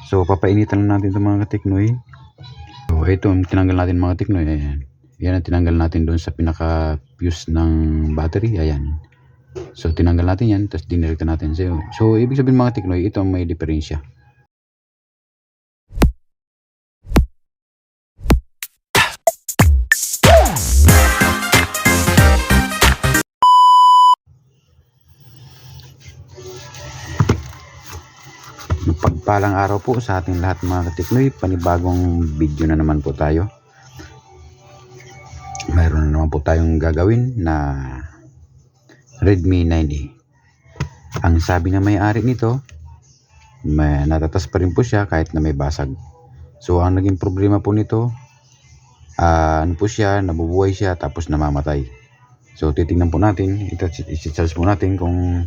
So papainitan lang natin itong mga katiknoy. So ito, tinanggal natin mga katiknoy. Ayan. Yan ang tinanggal natin doon sa pinaka fuse ng battery. Ayan. So tinanggal natin yan, tapos dinirekta natin. So ibig sabihin mga katiknoy, ito ang may diferensya. Pagpalang araw po sa ating lahat mga katiknoy, panibagong video na naman po tayo. Mayroon na naman po tayong gagawin na Redmi 9A. Ang sabi na may-ari nito, natatas pa rin po siya kahit na may basag. So ang naging problema po nito, ano po siya, nabubuhay siya tapos namamatay. So titingnan po natin, i-charge po natin kung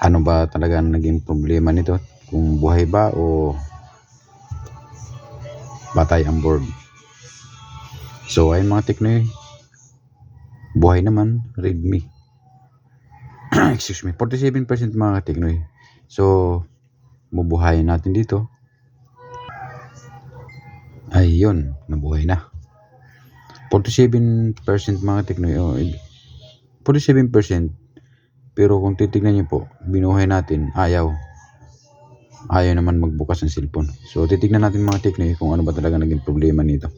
ano ba talaga naging problema nito, kung buhay ba o patay ang board. So ayun mga tiknoy, buhay naman, Redmi. Excuse me, 47% mga tiknoy. So bubuhayin natin dito. Ayun, nabuhay na. 47% mga tiknoy, 47%. Pero kung titignan nyo po, binuhay natin, ayaw naman magbukas ng cellphone. So titignan natin mga tiknoy kung ano ba talaga naging problema nito.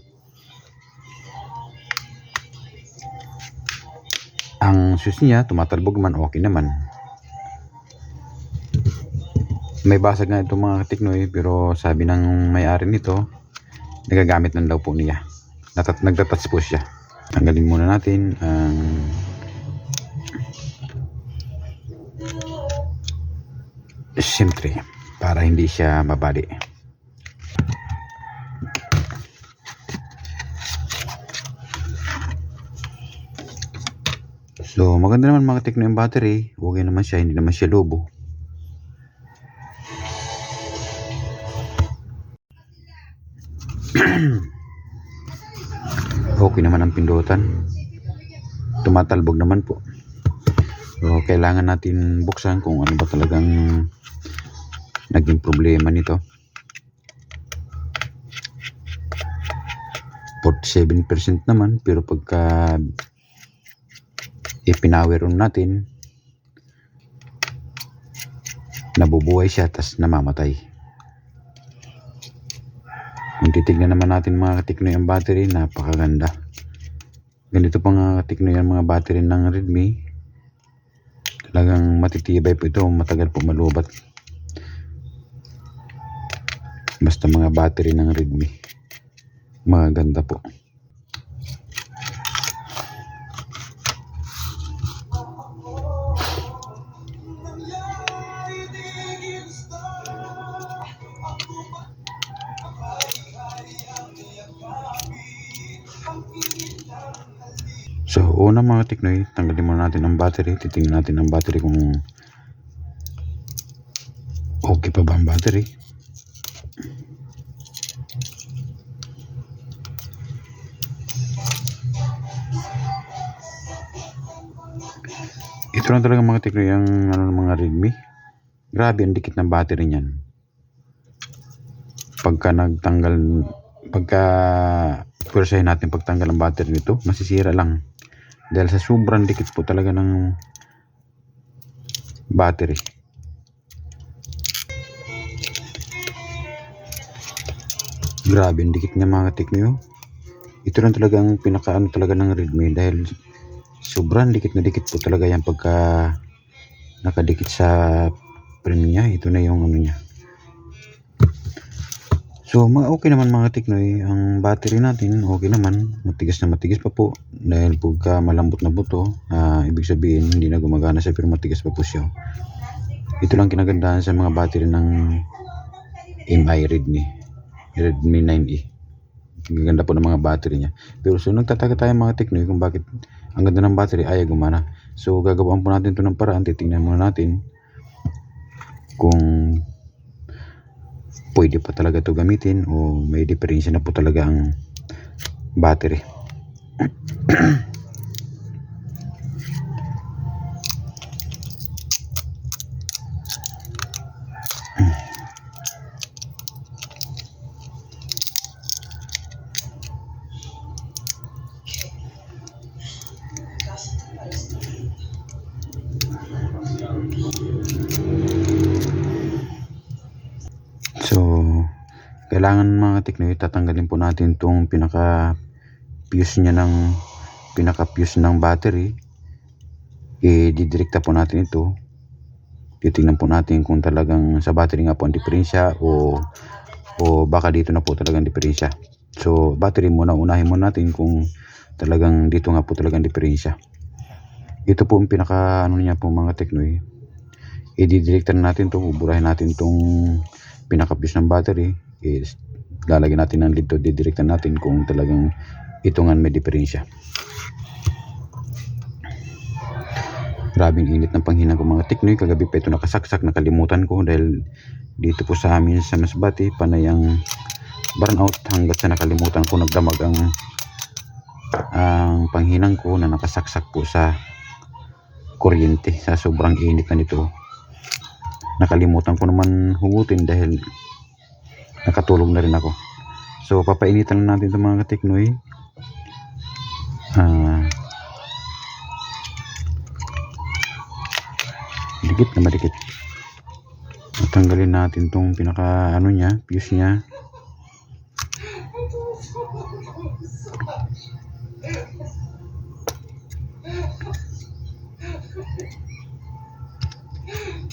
Ang fuse niya tumatalbog man, okay naman. May basag nga ito mga tiknoy, pero sabi ng may-ari nito, nagagamit ng daw po niya. Nagtatouch po siya. Tanggalin muna natin ang SIM3 para hindi siya mabali. So maganda naman mga tiknoy yung battery, okay naman siya, hindi naman siya lobo. Okay naman ang pindutan, tumatalbog naman po. So kailangan natin buksan kung ano ba talagang naging problema nito. 47% naman, pero pagka ipinower on natin, nabubuhay siya tas namamatay. Kung titignan naman natin mga katiknoy ang battery, napakaganda. Ganito pa mga katiknoy ang mga battery ng Redmi. Talagang matitibay po ito, matagal po malubat. Basta mga battery ng Redmi, maganda po. So una mga tiknoy, tanggalin muna natin ang battery. Titingnan natin ang battery kung okay pa ba ang battery. Ito lang talaga mga tiknoy ang mga Redmi. Grabe ang dikit ng battery niyan. Pagka pwersahin natin pagtanggal ang battery nito, masisira lang. Dahil sa sobrang dikit po talaga ng battery. Grabe ang dikit niya mga tiknoy. Ito lang talaga ang pinakaano talaga ng Redmi, dahil sobrang dikit na dikit po talaga yan pagka nakadikit sa frame niya. Ito na yung ano niya. So okay naman mga tiknoy, ang battery natin okay naman, matigas na matigas pa po, dahil pagka malambot na buto, ibig sabihin hindi na gumagana siya, pero matigas pa po siya. Ito lang kinagandahan sa mga battery ng MI Redmi 9E. Ganda po ng mga battery niya. Pero so nagtataka tayo mga tiknoy kung bakit ang ganda ng battery ayaw gumana. So gagawin po natin ito ng paraan, titingnan muna natin kung pwede pa talaga ito gamitin o may diferensya na po talaga ang battery. kailangan mga teknoy, tatanggalin po natin itong pinaka fuse ng battery. Didirekta po natin ito. Titingnan po natin kung talagang sa battery nga po ang diferensya o baka dito na po talagang diferensya. So battery muna, unahin muna natin kung talagang dito nga po talagang diferensya. Ito po ang pinaka niya po mga teknoy. Didirekta na natin to, buburahin natin tong pinaka fuse ng battery. Lalagyan natin ng lead to, didirekta natin kung talagang ito nga may diferensya. Grabing init ng panghinang ko mga teknoy. Kagabi pa ito nakasaksak, nakalimutan ko dahil dito po sa amin sa Masbate panay ang burnout, hanggat sa nakalimutan ko nagdamag ang panghinang ko na nakasaksak po sa kuryente sa sobrang init na nito. Nakalimutan ko naman hugutin dahil nakatulog na rin ako. So papainitan na natin itong mga teknoy. Dikit na madikit. Tanggalin natin tong pinaka fuse niya.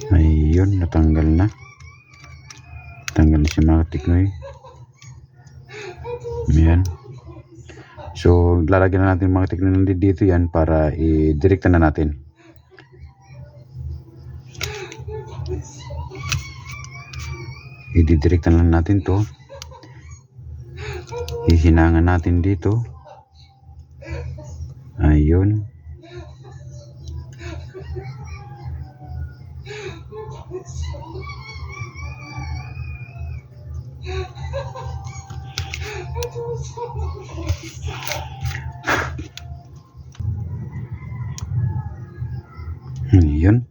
Ayun, natanggal na. Tanggal na si mga teknoy. Ayan. So lalagyan na natin mga teknoy ng dito yan para i-direkta na natin. Ididirekta lang natin to. Hihinangan natin dito. Ayun. Ayun.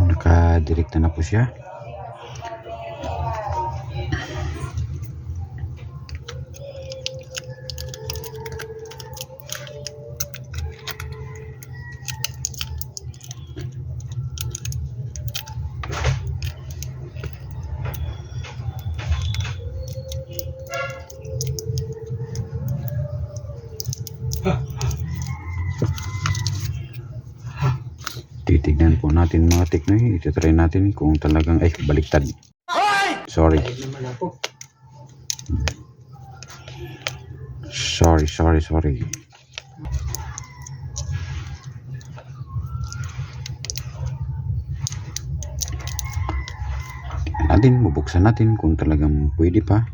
Nakadirekta na po siya. Titignan po natin mga teknoy. Iti-try natin kung talagang baliktad. Sorry. Sorry. Natin, bubuksan natin kung talagang pwede pa.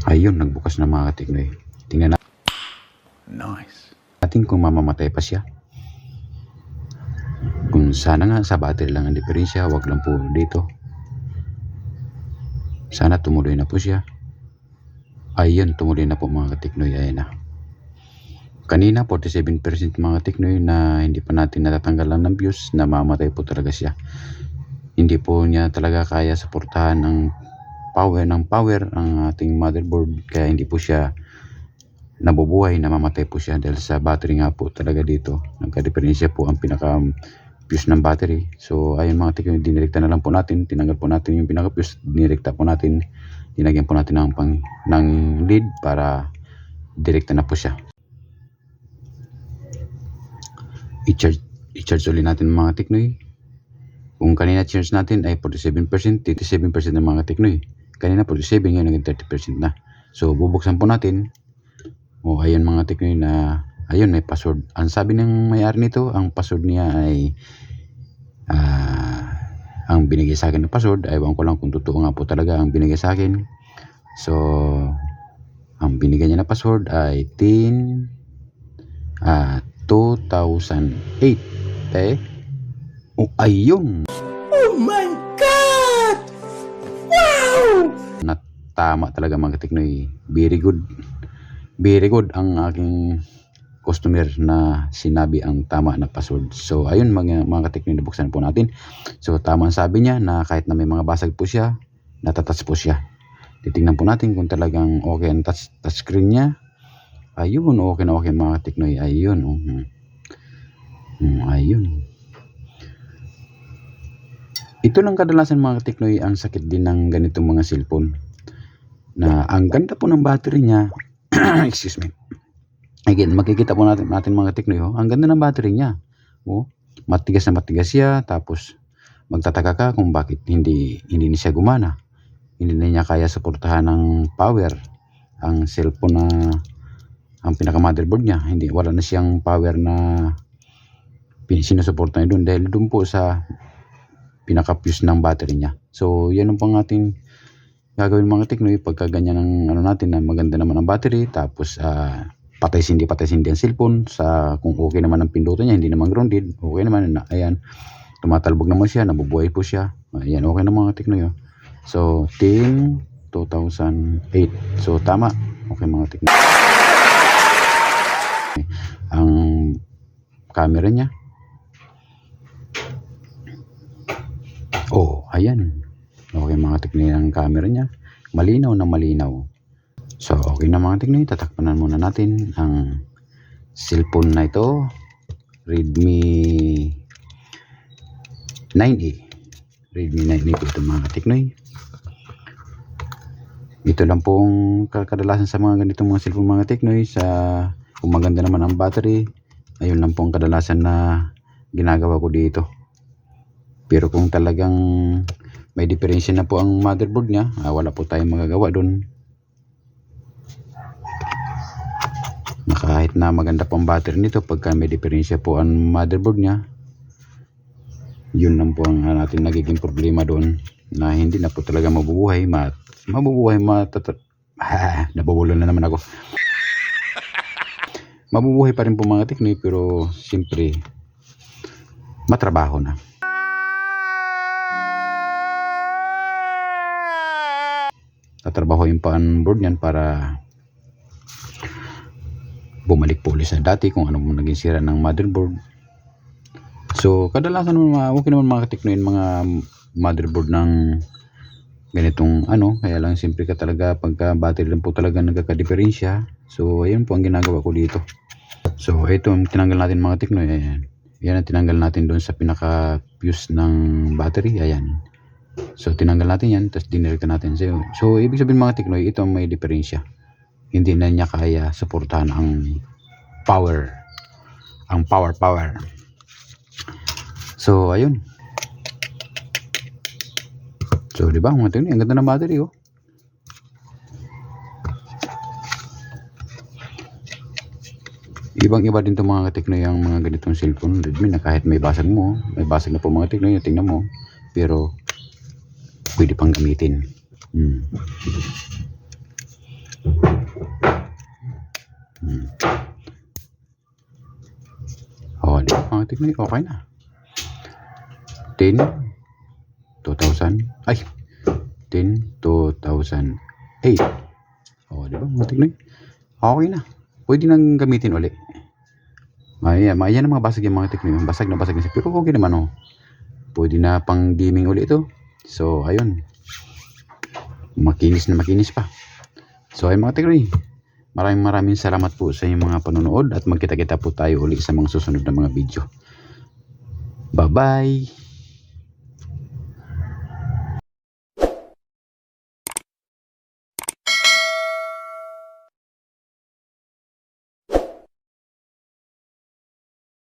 Ayun, nagbukas na mga teknoy. Tingnan natin. Nice. Natin kung mamamatay pa siya. Kung sana nga sa battery lang ang diferensya, wag lang po dito. Sana tumuloy na po siya. Ayun, tumuloy na po mga teknoy. Ayan na. Kanina 47% mga teknoy na hindi pa natin natatanggalan ng fuse, na mamatay po talaga siya. Hindi po niya talaga kaya suportahan ng power ang ating motherboard, kaya hindi po siya nabubuhay, namamatay po siya dahil sa battery nga po talaga dito. Nagka-diferensya po ang pinaka fuse ng battery. So ayun mga teknoy, dinirekta na lang po natin, tinanggal po natin yung pinaka fuse, dinirekta po natin, dinagyan po natin ng lead para direkta na po siya. I-charge ulit natin mga teknoy. Kung kanina charge natin ay 47%, 37% ng mga teknoy. Kanina 47, ngayon naging 30% na. So bubuksan po natin. Ayun mga teknoy na, ayun, may password. Ang sabi ng may-ari nito, ang password niya ay ang binigay sa akin ng password, ewan ko lang kung totoo nga po talaga ang binigay sa akin. So ang binigay niya na password ay 2008. Ayun. Oh my God! Wow! Natama talaga mga teknoy. Very good ang aking customer na sinabi ang tama na password. So ayun mga teknoy, nabuksan po natin. So tama ang sabi niya na kahit na may mga basag po siya, natatas po siya. Titingnan po natin kung talagang okay ang touchscreen niya. Ayun, okay na okay mga Teknoy. Ayun, ayun. Ito lang kadalasan mga Teknoy ang sakit din ng ganitong mga cellphone. Na ang ganda po ng battery niya. Excuse me. Again, makikita po natin mga Teknoy, ang ganda ng battery niya. Matigas na matigas siya, tapos magtataka ka kung bakit hindi na siya gumana. Hindi na niya kaya suportahan ng power ang cellphone na ang pinaka motherboard niya. Wala na siyang power na sinusuporta niya doon dahil doon po sa pinaka fuse ng battery niya. So yan ang pang ating gagawin mga Teknoy pagka ganyan ang natin na maganda naman ang battery, tapos patay sindi ang cellphone, kung okay naman ang pindutan niya, hindi naman grounded, okay naman na, ayan, tumatalbog naman siya, nabubuhay po siya, ayan, okay na mga Teknoy. So 2008, so tama, okay mga Teknoy. Ang camera niya, ayan, okay mga Teknoy, ang camera niya malinaw na malinaw. So okay na mga Teknoy, tatakpan muna natin ang cellphone na ito, Redmi 9A. Redmi 9A po ito mga Teknoy. Ito lang pong kadalasan sa mga ganitong mga cellphone mga Teknoy, kung maganda naman ang battery, ayun lang pong kadalasan na ginagawa ko dito. Pero kung talagang may diferensya na po ang motherboard niya, wala po tayong magagawa doon. Kahit na maganda pang battery nito, pagka may diferensya po ang motherboard niya, yun lang po ang natin nagiging problema doon, na hindi na po talaga mabubuhay nabubulo na naman ako. Mabubuhay pa rin po mga Teknoy, pero siyempre matrabaho na. Tatrabahoin pa ang board niyan para bumalik po ulit sa dati kung ano naging sira ng motherboard. So kadalasan naman okay naman mga Teknoy mga motherboard ng ganitong kaya lang siyempre ka talaga pagka battery lang po talaga nagkakadiferensya. So ayun po ang ginagawa ko dito. So ito ang tinanggal natin mga Teknoy, ayan. Yan ang tinanggal natin doon sa pinaka fuse ng battery, ayan. So tinanggal natin yan, tapos dinirect natin. So ibig sabihin mga Teknoy, ito may diferensya. Hindi na niya kaya suportahan ang power. So ayun. So di ba mga Teknoy, ang ganda ng battery Ibang-iba din to mga Teknoy ang mga ganitong cellphone Redmi na kahit may basag na po mga Teknoy, tingnan mo. Pero pwede pang gamitin. Di ba mga Teknoy, okay na. 2008. Di ba mga Teknoy, okay na. Pwede nang gamitin ulit. Ayan ang mga basag yung mga Teknoy, basag na pero okay naman pwede na pang gaming ulit ito. So ayun, makinis pa. So ay mga Teknoy, maraming salamat po sa inyong mga panonood, at magkita-kita po tayo ulit sa mga susunod na mga video. Bye bye.